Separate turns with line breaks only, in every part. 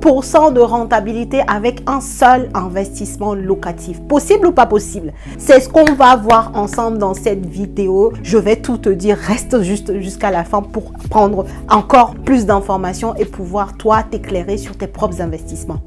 30% de rentabilité avec un seul investissement locatif. Possible ou pas possible? C'est ce qu'on va voir ensemble dans cette vidéo. Je vais tout te dire, reste juste jusqu'à la fin pour prendre encore plus d'informations et pouvoir toi t'éclairer sur tes propres investissements.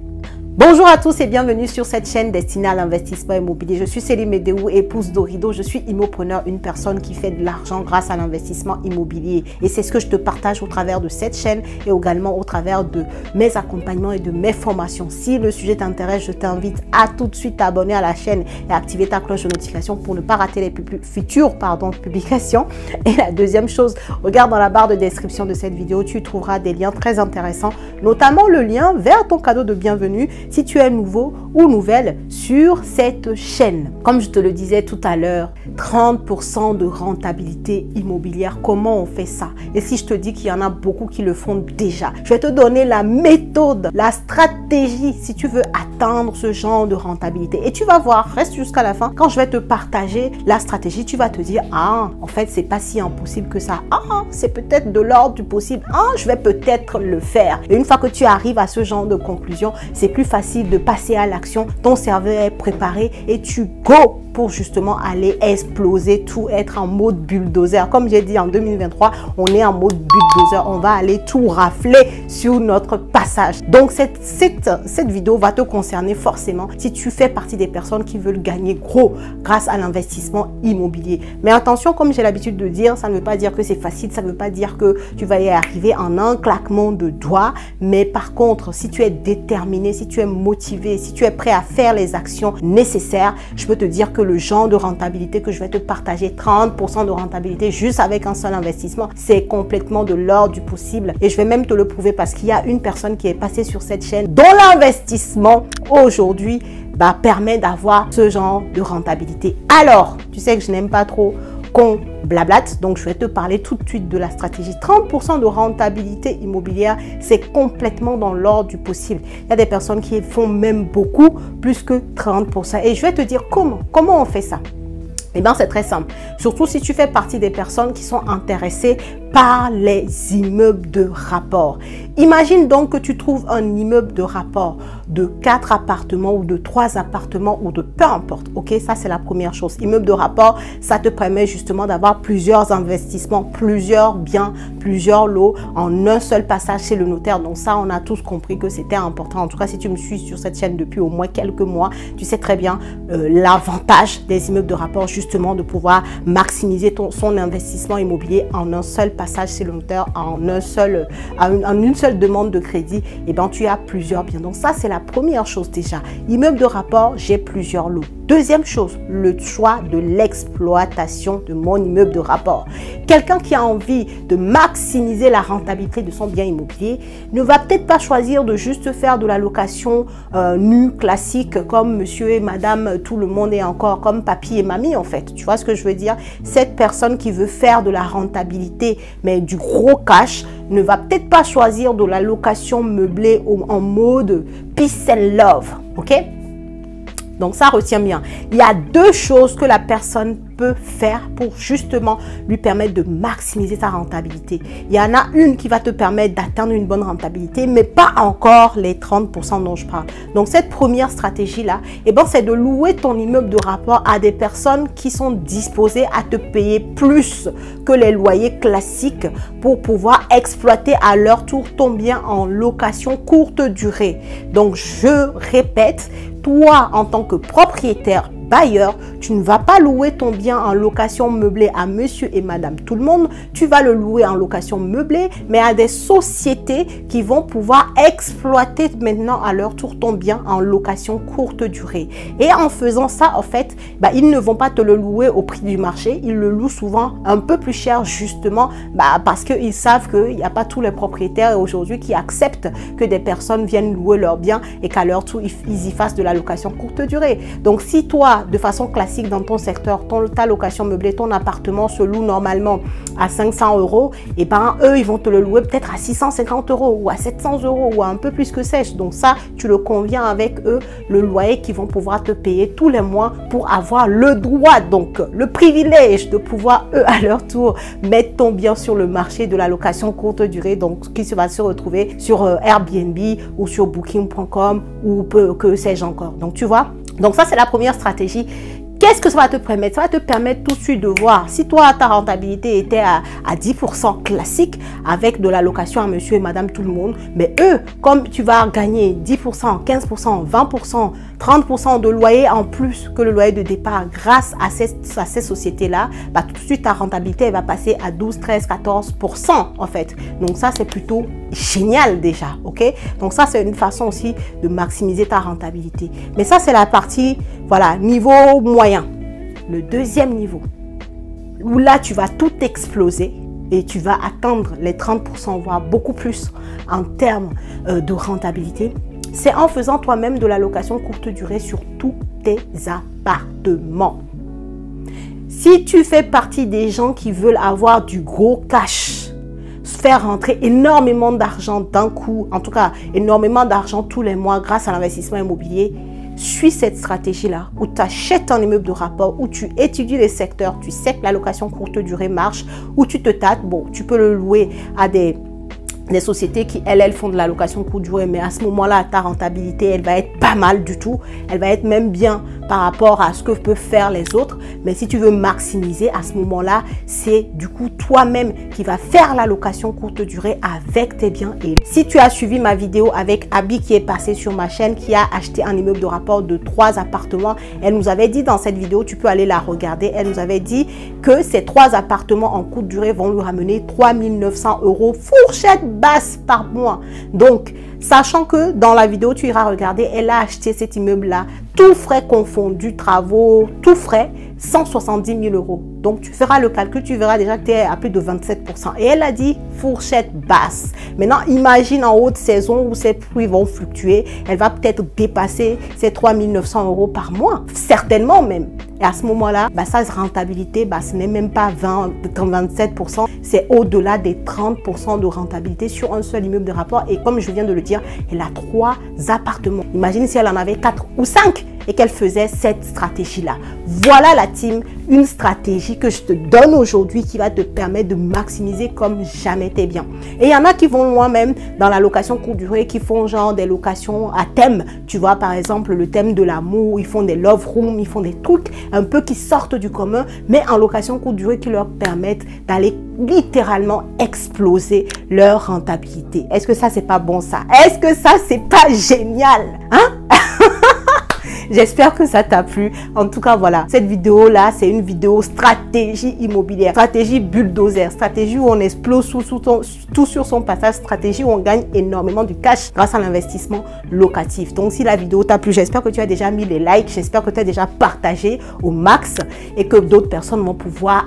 Bonjour à tous et bienvenue sur cette chaîne destinée à l'investissement immobilier. Je suis Céline Medéou, épouse d'Orido. Je suis immopreneur, une personne qui fait de l'argent grâce à l'investissement immobilier. Et c'est ce que je te partage au travers de cette chaîne et également au travers de mes accompagnements et de mes formations. Si le sujet t'intéresse, je t'invite à tout de suite t'abonner à la chaîne et activer ta cloche de notification pour ne pas rater les futures publications. Et la deuxième chose, regarde dans la barre de description de cette vidéo, tu trouveras des liens très intéressants, notamment le lien vers ton cadeau de bienvenue si tu es nouveau ou nouvelle sur cette chaîne. Comme je te le disais tout à l'heure, 30% de rentabilité immobilière, comment on fait ça? Et si je te dis qu'il y en a beaucoup qui le font déjà, je vais te donner la méthode, la stratégie si tu veux atteindre ce genre de rentabilité. Et tu vas voir, reste jusqu'à la fin, quand je vais te partager la stratégie, tu vas te dire, ah, en fait, c'est pas si impossible que ça. Ah, c'est peut-être de l'ordre du possible. Ah, je vais peut-être le faire. Et une fois que tu arrives à ce genre de conclusion, c'est plus facile de passer à l'action, ton cerveau est préparé et tu go pour justement aller exploser tout, être en mode bulldozer. Comme j'ai dit en 2023, on est en mode bulldozer, on va aller tout rafler sur notre passage. Donc cette vidéo va te concerner forcément si tu fais partie des personnes qui veulent gagner gros grâce à l'investissement immobilier. Mais attention, comme j'ai l'habitude de dire, ça ne veut pas dire que c'est facile, ça ne veut pas dire que tu vas y arriver en un claquement de doigts. Mais par contre, si tu es déterminé, si tu es motivé, si tu es prêt à faire les actions nécessaires, je peux te dire que le genre de rentabilité que je vais te partager, 30% de rentabilité juste avec un seul investissement, c'est complètement de l'ordre du possible. Et je vais même te le prouver parce qu'il y a une personne qui est passée sur cette chaîne dont l'investissement aujourd'hui permet d'avoir ce genre de rentabilité. Alors, tu sais que je n'aime pas trop qu'on blablate, donc je vais te parler tout de suite de la stratégie. 30% de rentabilité immobilière, c'est complètement dans l'ordre du possible. Il y a des personnes qui font même beaucoup, plus que 30%. Et je vais te dire comment on fait ça. Eh bien, c'est très simple. Surtout si tu fais partie des personnes qui sont intéressées par les immeubles de rapport. Imagine donc que tu trouves un immeuble de rapport de 4 appartements ou de 3 appartements ou de peu importe. Ok, ça c'est la première chose. Immeuble de rapport, ça te permet justement d'avoir plusieurs investissements, plusieurs biens, plusieurs lots en un seul passage chez le notaire. Donc ça, on a tous compris que c'était important. En tout cas, si tu me suis sur cette chaîne depuis au moins quelques mois, tu sais très bien l'avantage des immeubles de rapport, justement de pouvoir maximiser son investissement immobilier en un seul passage chez le notaire, en une seule demande de crédit. Et bien tu as plusieurs biens. Donc ça c'est la première chose déjà. Immeuble de rapport, j'ai plusieurs lots. Deuxième chose, le choix de l'exploitation de mon immeuble de rapport. Quelqu'un qui a envie de maximiser la rentabilité de son bien immobilier ne va peut-être pas choisir de juste faire de la location nue, classique, comme monsieur et madame, tout le monde est encore, comme papy et mamie en fait. Tu vois ce que je veux dire? Cette personne qui veut faire de la rentabilité, mais du gros cash, ne va peut-être pas choisir de la location meublée en mode peace and love, ok? Donc ça, retient bien. Il y a deux choses que la personne peut faire pour justement lui permettre de maximiser sa rentabilité. Il y en a une qui va te permettre d'atteindre une bonne rentabilité, mais pas encore les 30% dont je parle. Donc cette première stratégie-là, c'est de louer ton immeuble de rapport à des personnes qui sont disposées à te payer plus que les loyers classiques pour pouvoir exploiter à leur tour ton bien en location courte durée. Donc je répète, toi en tant que propriétaire bailleur, tu ne vas pas louer ton bien en location meublée à monsieur et madame tout le monde, tu vas le louer en location meublée, mais à des sociétés qui vont pouvoir exploiter maintenant à leur tour ton bien en location courte durée. Et en faisant ça, en fait, ils ne vont pas te le louer au prix du marché, ils le louent souvent un peu plus cher justement parce qu'ils savent qu'il n'y a pas tous les propriétaires aujourd'hui qui acceptent que des personnes viennent louer leurs biens et qu'à leur tour, ils y fassent de la location courte durée. Donc si toi, de façon classique dans ton secteur, ta location meublée, ton appartement se loue normalement à 500 €, et ben eux, ils vont te le louer peut-être à 650 € ou à 700 € ou à un peu plus que sais-je. Donc ça, tu le conviens avec eux, le loyer qu'ils vont pouvoir te payer tous les mois pour avoir le droit, donc le privilège de pouvoir, eux, à leur tour, mettre ton bien sur le marché de la location courte durée, donc qui va se retrouver sur Airbnb ou sur Booking.com ou que sais-je encore. Donc tu vois, donc ça c'est la première stratégie. Qu'est-ce que ça va te permettre? Ça va te permettre tout de suite de voir si toi, ta rentabilité était à 10% classique avec de la location à monsieur et madame tout le monde. Mais eux, comme tu vas gagner 10%, 15%, 20%, 30% de loyer en plus que le loyer de départ grâce à ces sociétés-là, bah, tout de suite, ta rentabilité elle va passer à 12, 13, 14% en fait. Donc ça, c'est plutôt génial déjà, ok? Donc ça, c'est une façon aussi de maximiser ta rentabilité. Mais ça, c'est la partie, voilà, niveau moyen. Le deuxième niveau, où là, tu vas tout exploser et tu vas atteindre les 30%, voire beaucoup plus en termes de rentabilité, c'est en faisant toi-même de la location courte durée sur tous tes appartements. Si tu fais partie des gens qui veulent avoir du gros cash, faire rentrer énormément d'argent d'un coup, en tout cas énormément d'argent tous les mois grâce à l'investissement immobilier, suis cette stratégie-là où tu achètes un immeuble de rapport, où tu étudies les secteurs, tu sais que la location courte durée marche, où tu te tâtes. Bon, tu peux le louer à des sociétés qui, elles font de la location courte durée, mais à ce moment-là, ta rentabilité, elle va être pas mal du tout. Elle va être même bien par rapport à ce que peuvent faire les autres. Mais si tu veux maximiser, à ce moment-là, c'est du coup toi-même qui va faire la location courte durée avec tes biens. Et si tu as suivi ma vidéo avec Abby qui est passée sur ma chaîne, qui a acheté un immeuble de rapport de 3 appartements, elle nous avait dit dans cette vidéo, tu peux aller la regarder, elle nous avait dit que ces 3 appartements en courte durée vont lui ramener 3 900 € fourchette basse par mois. Donc, sachant que dans la vidéo, tu iras regarder, elle a acheté cet immeuble-là, tout frais confondus, travaux, tout frais, 170 000 €. Donc, tu feras le calcul, tu verras déjà que tu es à plus de 27%. Et elle a dit fourchette basse. Maintenant, imagine en haute saison où ses prix vont fluctuer, elle va peut-être dépasser ces 3 900 € par mois, certainement même. Et à ce moment-là, bah, sa rentabilité, bah, ce n'est même pas 27%, c'est au-delà des 30% de rentabilité sur un seul immeuble de rapport. Et comme je viens de le dire, elle a 3 appartements. Imagine si elle en avait 4 ou 5 et qu'elle faisait cette stratégie-là. Voilà la team, une stratégie que je te donne aujourd'hui qui va te permettre de maximiser comme jamais tes biens. Et il y en a qui vont loin même dans la location courte durée, qui font genre des locations à thème. Tu vois, par exemple, le thème de l'amour, ils font des love rooms, ils font des trucs un peu qui sortent du commun, mais en location courte durée qui leur permettent d'aller littéralement exploser leur rentabilité. Est-ce que ça, c'est pas bon ça? Est-ce que ça, c'est pas génial? Hein? J'espère que ça t'a plu. En tout cas, voilà. Cette vidéo-là, c'est une vidéo stratégie immobilière. Stratégie bulldozer. Stratégie où on explose tout sur son passage. Stratégie où on gagne énormément de cash grâce à l'investissement locatif. Donc, si la vidéo t'a plu, j'espère que tu as déjà mis les likes. J'espère que tu as déjà partagé au max et que d'autres personnes vont pouvoir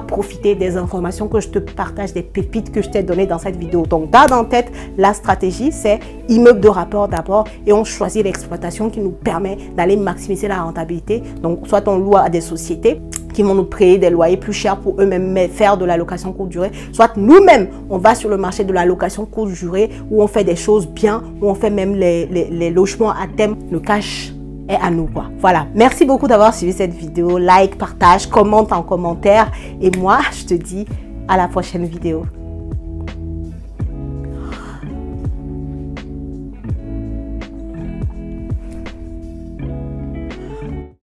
profiter des informations que je te partage, des pépites que je t'ai données dans cette vidéo. Donc, garde en tête, la stratégie, c'est immeuble de rapport d'abord et on choisit l'exploitation qui nous permet d'aller maximiser la rentabilité. Donc, soit on loue à des sociétés qui vont nous créer des loyers plus chers pour eux-mêmes faire de la location courte durée, soit nous-mêmes, on va sur le marché de la location courte durée où on fait des choses bien, où on fait même les logements à thème, le cash est à nous quoi. Voilà, merci beaucoup d'avoir suivi cette vidéo, like, partage, commente en commentaire et moi je te dis à la prochaine vidéo.